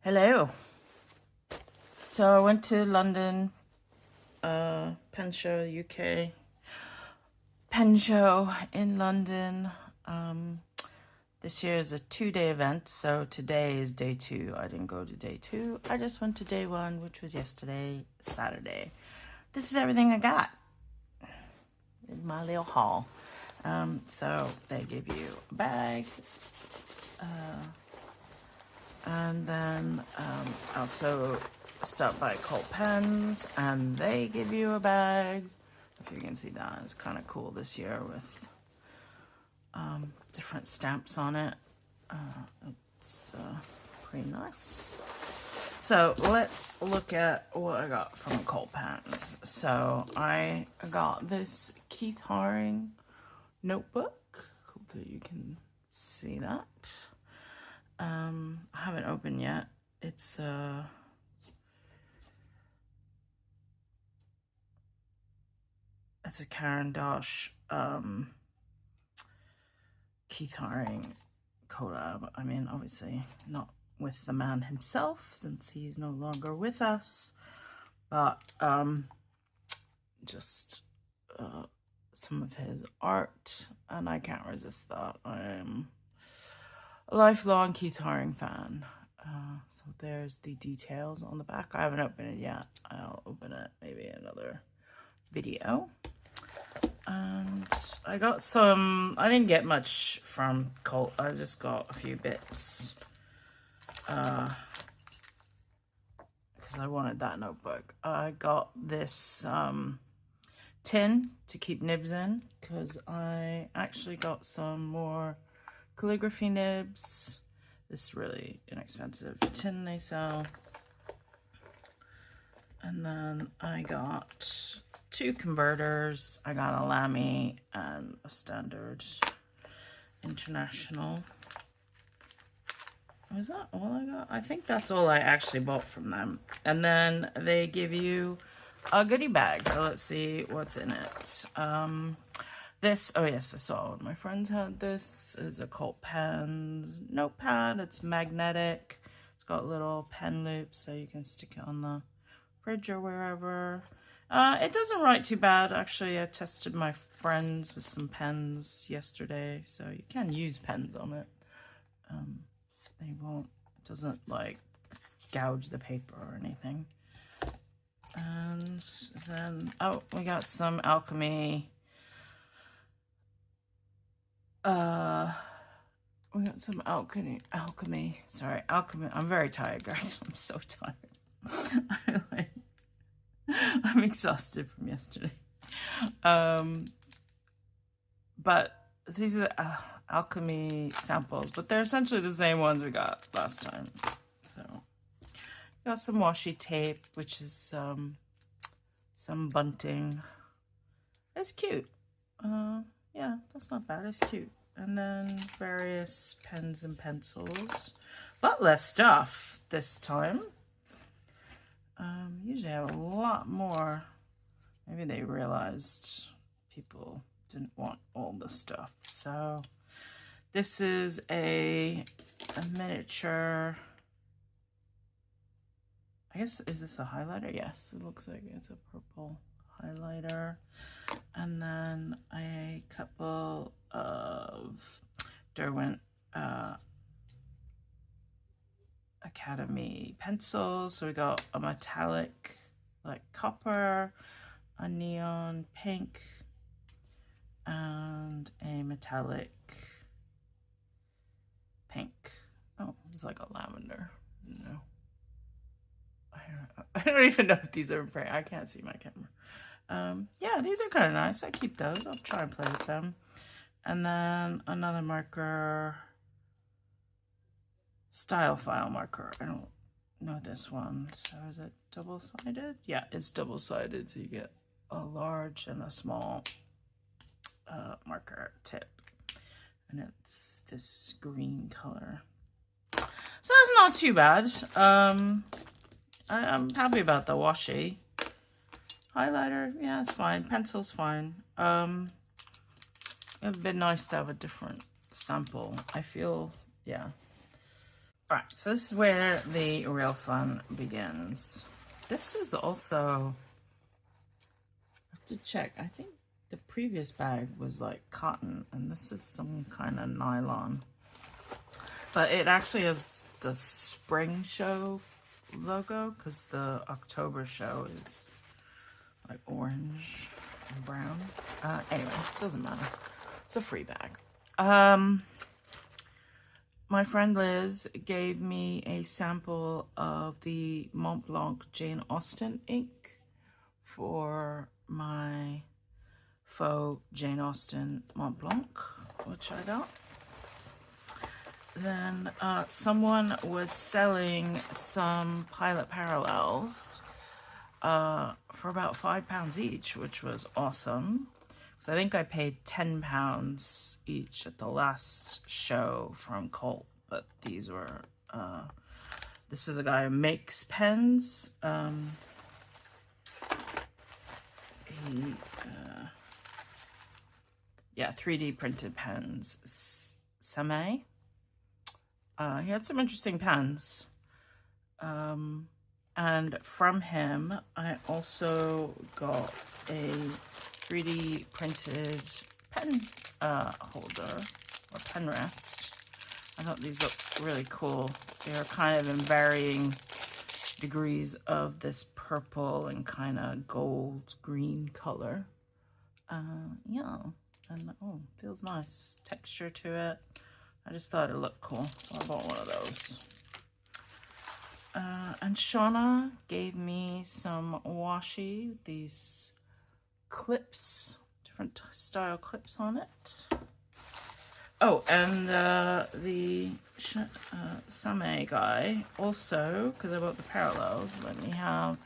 Hello. So I went to London, pen show, UK, pen show in London. This year is a 2-day event, so today is day 2. I didn't go to day 2. I just went to day 1, which was yesterday, Saturday. This is everything I got in my little haul. So they give you a bag, and then also stop by Colt Pens, and they give you a bag. If you can see that, it's kind of cool this year with different stamps on it. It's pretty nice. So let's look at what I got from Colt Pens. So I got this Keith Haring notebook. Hopefully you can see that. I haven't opened yet. It's a Karen Dosh Keith Haring collab. I mean, obviously not with the man himself since he's no longer with us, but just some of his art, and I can't resist that. I am a lifelong Keith Haring fan. So there's the details on the back. I haven't opened it yet. I'll open it maybe in another video. And I got some, I didn't get much from Colt. I just got a few bits because I wanted that notebook. I got this tin to keep nibs in because I actually got some more calligraphy nibs. This really inexpensive tin they sell. And then I got 2 converters. I got a Lamy and a standard international. Was that all I got? I think that's all I actually bought from them. And then they give you a goodie bag. So let's see what's in it. This, oh yes, I saw one of my friends had this. Is a Colt Pens notepad. It's magnetic. It's got little pen loops so you can stick it on the fridge or wherever. It doesn't write too bad. Actually, I tested my friends with some pens yesterday, so you can use pens on it. They won't, it doesn't like gouge the paper or anything. And then, oh, we got some alchemy. We got some alchemy. Sorry, alchemy. I'm very tired, guys. I'm so tired. I'm exhausted from yesterday. But these are the alchemy samples, but they're essentially the same ones we got last time. So got some washi tape, which is some bunting. It's cute. Yeah, that's not bad. It's cute. And then various pens and pencils. A lot less stuff this time. Usually I have a lot more. Maybe they realized people didn't want all the stuff. So this is a miniature. I guess, is this a highlighter? Yes, it looks like it's a purple highlighter. And then a couple of Derwent Academy pencils. So we got a metallic, like copper, a neon pink, and a metallic pink. Oh, it's like a lavender. No. I don't even know if these are in frame. I can't see my camera. Yeah, these are kind of nice. I keep those. I'll try and play with them. And then another marker, style file marker. I don't know this one. So is it double-sided? Yeah, it's double-sided. So you get a large and a small marker tip. And it's this green color. So that's not too bad. I'm happy about the washi. Highlighter, yeah, it's fine. Pencil's fine. It'd been nice to have a different sample. I feel, yeah. Alright, so this is where the real fun begins. This is also, I have to check, I think the previous bag was like cotton, and this is some kind of nylon. But it actually has the spring show logo, because the October show is like orange and brown. Anyway, it doesn't matter. It's a free bag. My friend Liz gave me a sample of the Mont Blanc Jane Austen ink for my faux Jane Austen Mont Blanc, which I got. Then someone was selling some Pilot Parallels for about £5 each, which was awesome. So I think I paid £10 each at the last show from Colt, but these were, this is a guy who makes pens. Yeah, 3D printed pens, Same. He had some interesting pens. And from him, I also got a 3D printed pen holder or pen rest. I thought these looked really cool. They are kind of in varying degrees of this purple and kind of gold green color. Yeah, and oh, feels nice. Texture to it. I just thought it looked cool, so I bought one of those. And Shauna gave me some washi, these clips, different style clips on it. Oh, and the Same guy also, because I bought the parallels, let me have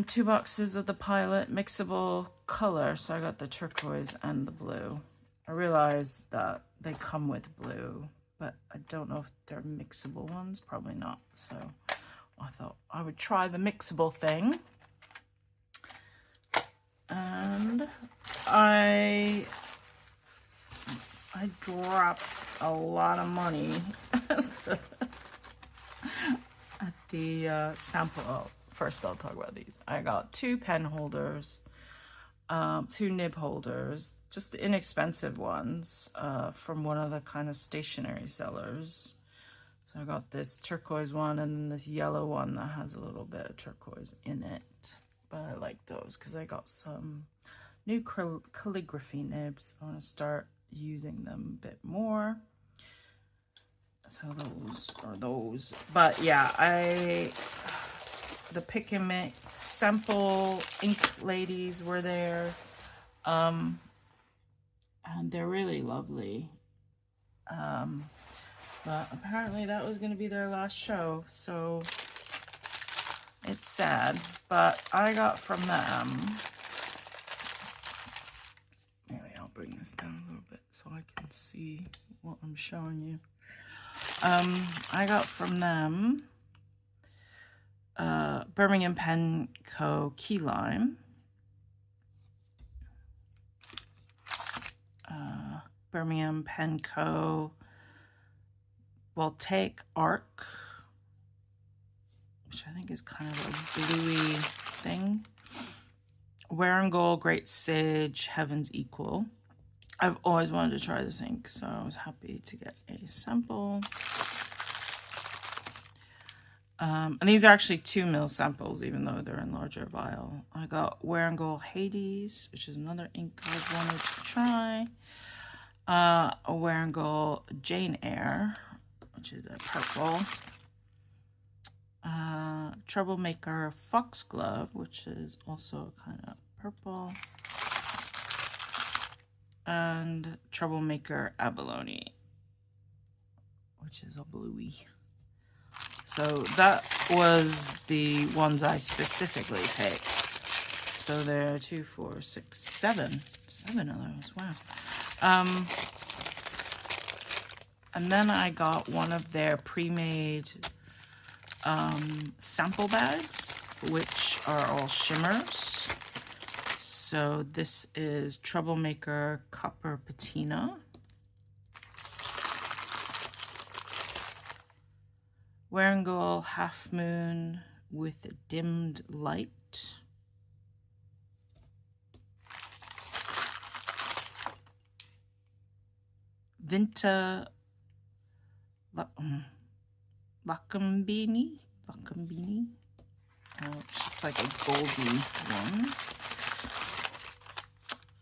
2 boxes of the Pilot mixable color. So I got the turquoise and the blue. I realized that they come with blue, but I don't know if they're mixable ones. Probably not. So I thought I would try the mixable thing. And I dropped a lot of money at the sample. Oh, first I'll talk about these. I got 2 pen holders, 2 nib holders, just inexpensive ones from one of the kind of stationery sellers. So I got this turquoise one and then this yellow one that has a little bit of turquoise in it. But I like those because I got some new calligraphy nibs. I want to start using them a bit more. So those are those. But yeah, the pick and mix sample ink ladies were there. And they're really lovely. But apparently that was going to be their last show, so it's sad. But I got from them, maybe I'll bring this down a little bit so I can see what I'm showing you. I got from them Birmingham Pen Co. Key Lime, Birmingham Pen Co. Voltaic Arc, which I think is kind of a bluey thing. Wearingeul Great Sage Heaven's Equal. I've always wanted to try this ink, so I was happy to get a sample. And these are actually 2 ml samples, even though they're in larger vial. I got Wearingeul Hades, which is another ink I've wanted to try. A Wearingeul Jane Eyre, which is a purple. Troublemaker Foxglove, which is also kind of purple. And Troublemaker Abalone, which is a bluey. So that was the ones I specifically picked. So there are 2, 4, 6, 7. 7 of those, wow. And then I got one of their pre-made sample bags, which are all shimmers. So this is Troublemaker Copper Patina. Warringal Half Moon with Dimmed Light. Vinta Lakambini, which looks like a goldy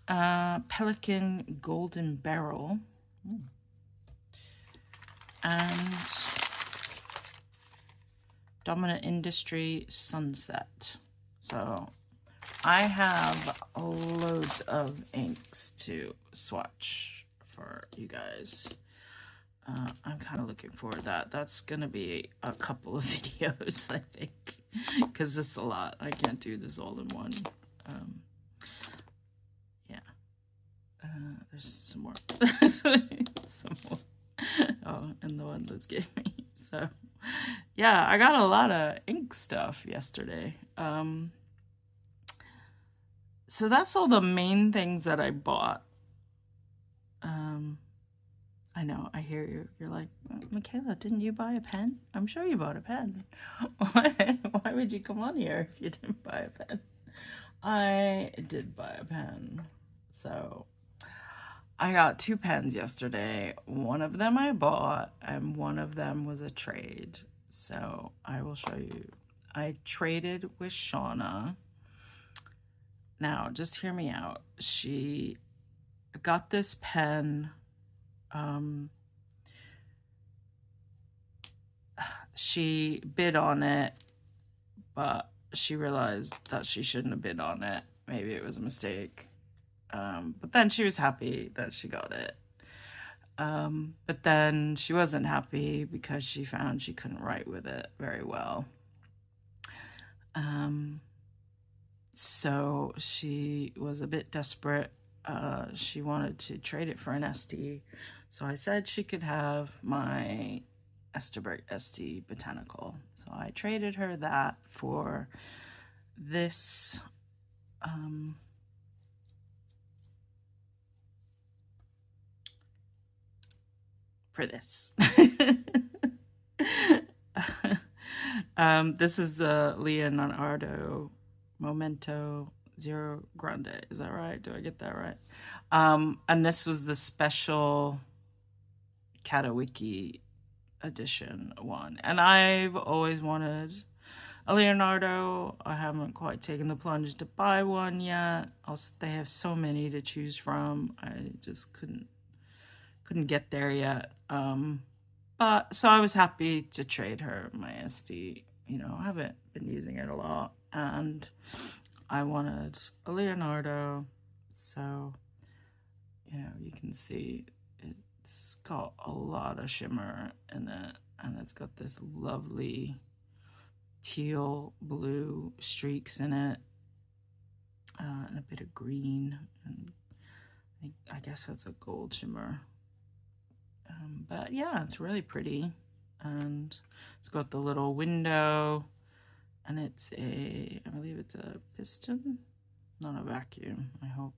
one. Pelican Golden Barrel. And Dominant Industry Sunset. So I have loads of inks to swatch for you guys. I'm kind of looking forward to that. That's going to be a couple of videos, I think, because it's a lot. I can't do this all in one. Yeah. There's some more. Some more. Oh, and the one Liz gave me. So, yeah, I got a lot of ink stuff yesterday. So that's all the main things that I bought. I know, I hear you. You're like, Michaela, didn't you buy a pen? I'm sure you bought a pen. Why would you come on here if you didn't buy a pen? I did buy a pen. So I got 2 pens yesterday. One of them I bought and one of them was a trade. So I will show you. I traded with Shauna. Now, just hear me out. She got this pen. She bid on it, but she realized that she shouldn't have bid on it. Maybe it was a mistake. But then she was happy that she got it. But then she wasn't happy because she found she couldn't write with it very well. So she was a bit desperate. She wanted to trade it for an SD. So I said she could have my Esterbrook SD Botanical. So I traded her that for this this is the Leonardo Momento Zero Grande. Is that right? Do I get that right? And this was the special Katawiki edition one. And I've always wanted a Leonardo. I haven't quite taken the plunge to buy one yet. Also, they have so many to choose from. I just couldn't get there yet. But so I was happy to trade her my SD. You know, I haven't been using it a lot, and I wanted a Leonardo. So, you know, you can see it's got a lot of shimmer in it, and it's got this lovely teal blue streaks in it, and a bit of green, and I guess that's a gold shimmer. But yeah, it's really pretty, and it's got the little window, and it's I believe it's a piston, not a vacuum, I hope.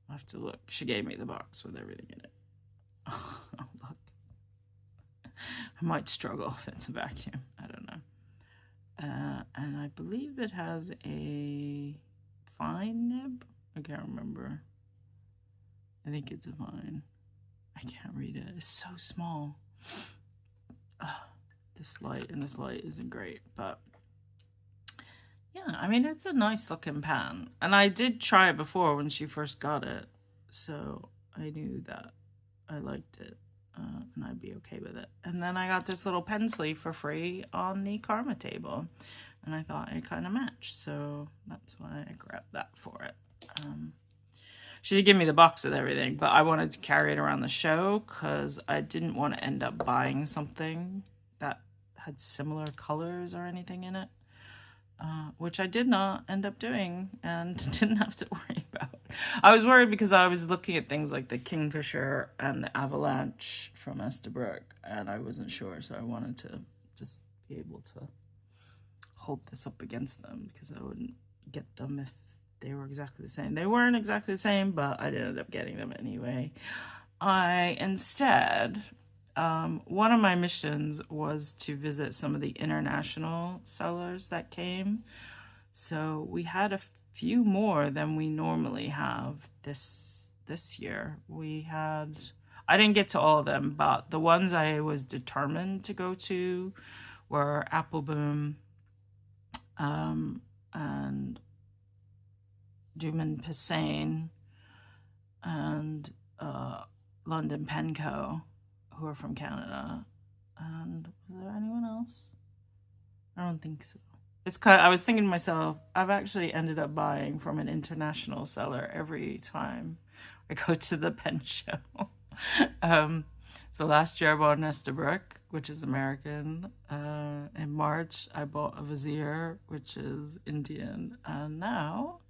I'll have to look. She gave me the box with everything in it. Oh, look. I might struggle if it's a vacuum. I don't know. And I believe it has a fine nib. I can't remember. I think it's a fine. I can't read it. It's so small. This light isn't great, but yeah, I mean, it's a nice looking pen. And I did try it before when she first got it, so I knew that I liked it, and I'd be okay with it. And then I got this little pen sleeve for free on the Karma table, and I thought it kind of matched, so that's why I grabbed that for it. She did give me the box with everything, but I wanted to carry it around the show because I didn't want to end up buying something that had similar colors or anything in it, which I did not end up doing and didn't have to worry about. I was worried because I was looking at things like the Kingfisher and the Avalanche from Esterbrook, and I wasn't sure, so I wanted to just be able to hold this up against them because I wouldn't get them if they were exactly the same. They weren't exactly the same, but I did end up getting them anyway. I instead one of my missions was to visit some of the international sellers that came. So we had a few more than we normally have this year. We had, I didn't get to all of them, but the ones I was determined to go to were Apple Boom, and Duman Pisane, and London Penco, who are from Canada. And was there anyone else? I don't think so. It's kind of, I was thinking to myself, I've actually ended up buying from an international seller every time I go to the pen show. So last year I bought an Estabrook, which is American. In March I bought a Vizier, which is Indian. And now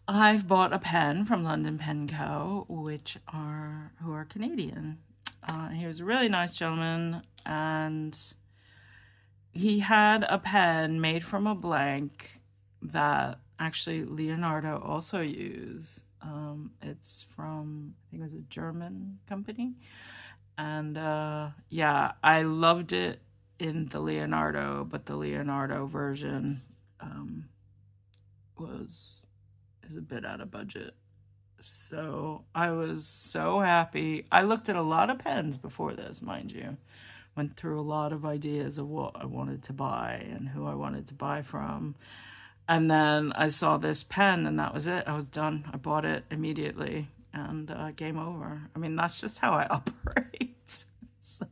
I've bought a pen from London Pen Co., who are Canadian. He was a really nice gentleman, and he had a pen made from a blank that actually Leonardo also used. It's from, I think it was a German company. And yeah, I loved it in the Leonardo, but the Leonardo version is a bit out of budget. So I was so happy. I looked at a lot of pens before this, mind you. Went through a lot of ideas of what I wanted to buy and who I wanted to buy from. And then I saw this pen and that was it. I was done. I bought it immediately and game over. I mean, that's just how I operate. So,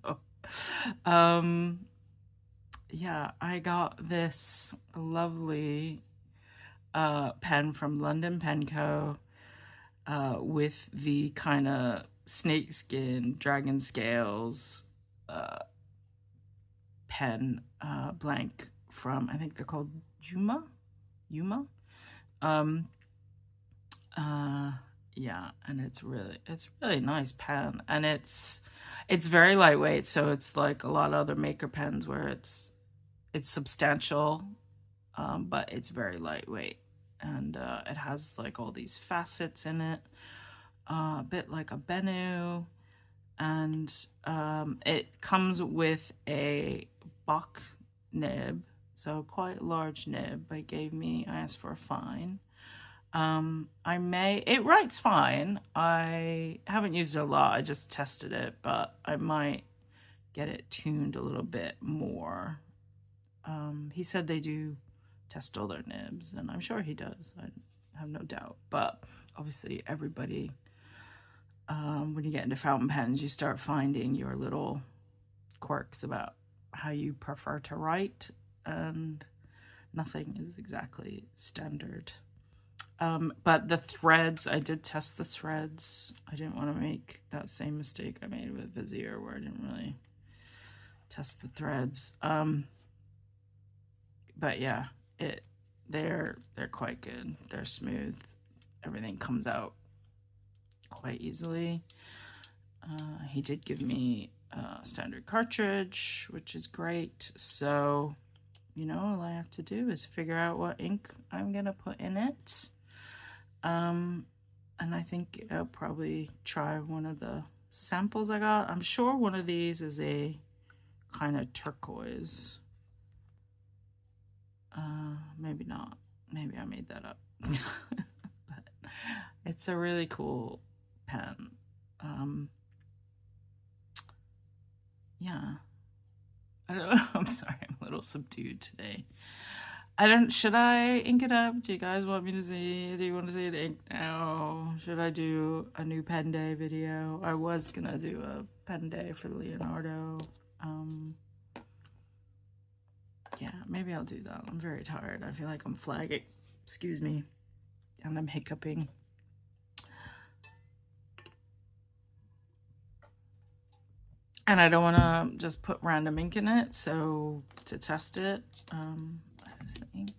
yeah, I got this lovely pen from London Pen Co. With the kind of snakeskin, dragon scales pen blank from, I think they're called Yuma. Yeah, and it's really nice pen, and it's very lightweight, so it's like a lot of other maker pens where it's substantial, but it's very lightweight, and it has like all these facets in it, a bit like a Bennu, and it comes with a Bach nib, so quite a large nib. I asked for a fine. It writes fine. I haven't used it a lot, I just tested it, but I might get it tuned a little bit more. He said they do test all their nibs, and I'm sure he does. I have no doubt. But obviously everybody, when you get into fountain pens, you start finding your little quirks about how you prefer to write, and nothing is exactly standard. But the threads, I did test the threads. I didn't want to make that same mistake I made with Vizier, where I didn't really test the threads. But yeah, they're quite good. They're smooth. Everything comes out quite easily. He did give me a standard cartridge, which is great. So, you know, all I have to do is figure out what ink I'm gonna put in it. And I think I'll probably try one of the samples I got. I'm sure one of these is a kind of turquoise. Maybe not. Maybe I made that up. But it's a really cool pen. Yeah. I don't know. I'm sorry, I'm a little subdued today. Should I ink it up? Do you guys want me to see? Do you want to see it inked now? Should I do a new pen day video? I was gonna do a pen day for Leonardo. Yeah, maybe I'll do that. I'm very tired. I feel like I'm flagging. Excuse me. And I'm hiccuping. And I don't want to just put random ink in it, so to test it, where's the ink?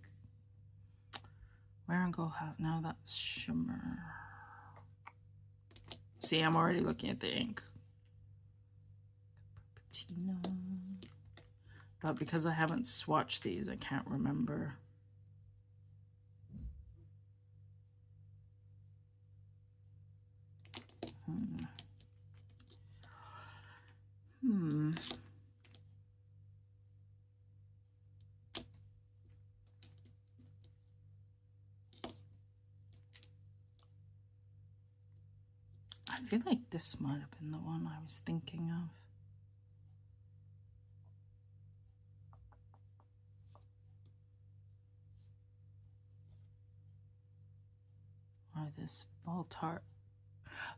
Where and go have, no, that's shimmer. See, I'm already looking at the ink. But because I haven't swatched these, I can't remember. I feel like this might have been the one I was thinking of. Or this Voltart.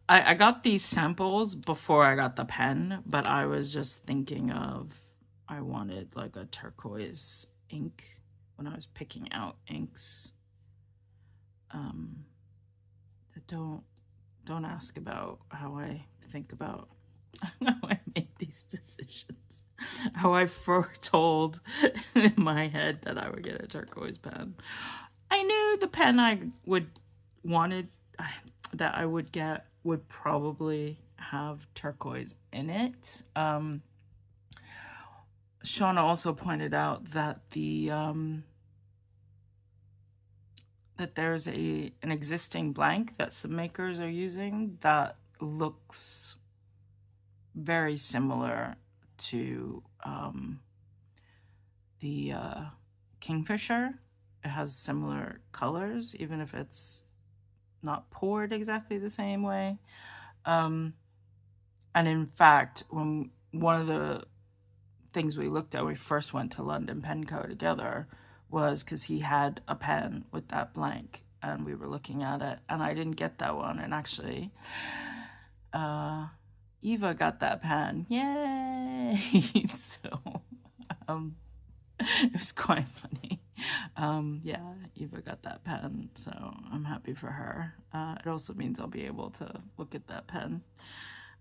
I got these samples before I got the pen, but I was just thinking of, I wanted like a turquoise ink when I was picking out inks. Don't ask about how I think about how I make these decisions. How I foretold in my head that I would get a turquoise pen. I knew the pen I would get would probably have turquoise in it. Shauna also pointed out that that there's an existing blank that some makers are using that looks very similar to the Kingfisher. It has similar colors, even if it's not poured exactly the same way. And in fact, when one of the things we looked at when we first went to London Pen Co. together was because he had a pen with that blank and we were looking at it, and I didn't get that one, and actually Eva got that pen. Yay! So it was quite funny. Yeah, Eva got that pen, so I'm happy for her. It also means I'll be able to look at that pen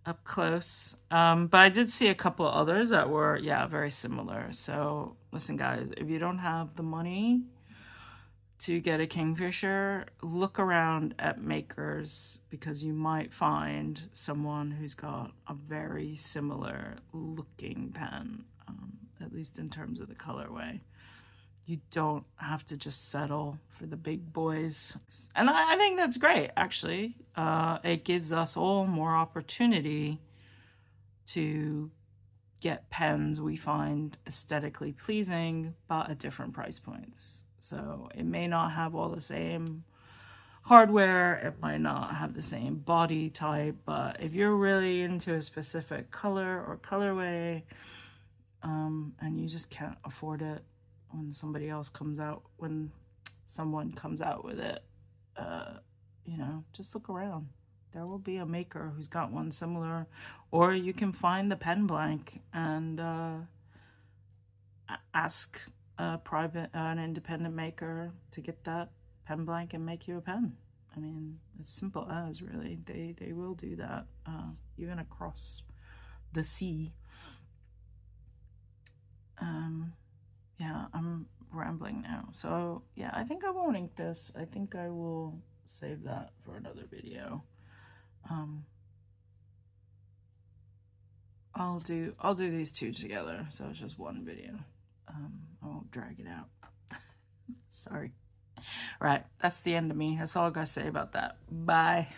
up close. But I did see a couple others that were, yeah, very similar. So listen, guys, if you don't have the money to get a Kingfisher, look around at makers, because you might find someone who's got a very similar looking pen, at least in terms of the colorway. You don't have to just settle for the big boys. And I think that's great, actually. It gives us all more opportunity to get pens we find aesthetically pleasing, but at different price points. So it may not have all the same hardware, it might not have the same body type, but if you're really into a specific color or colorway, and you just can't afford it when someone comes out with it, you know, just look around. There will be a maker who's got one similar, or you can find the pen blank and ask an independent maker to get that pen blank and make you a pen. I mean, as simple as, really. They will do that, even across the sea. Yeah, I'm rambling now. So yeah, I think I won't ink this. I think I will save that for another video. I'll do these two together, so it's just one video. I won't drag it out. Sorry. Right, that's the end of me. That's all I gotta say about that. Bye.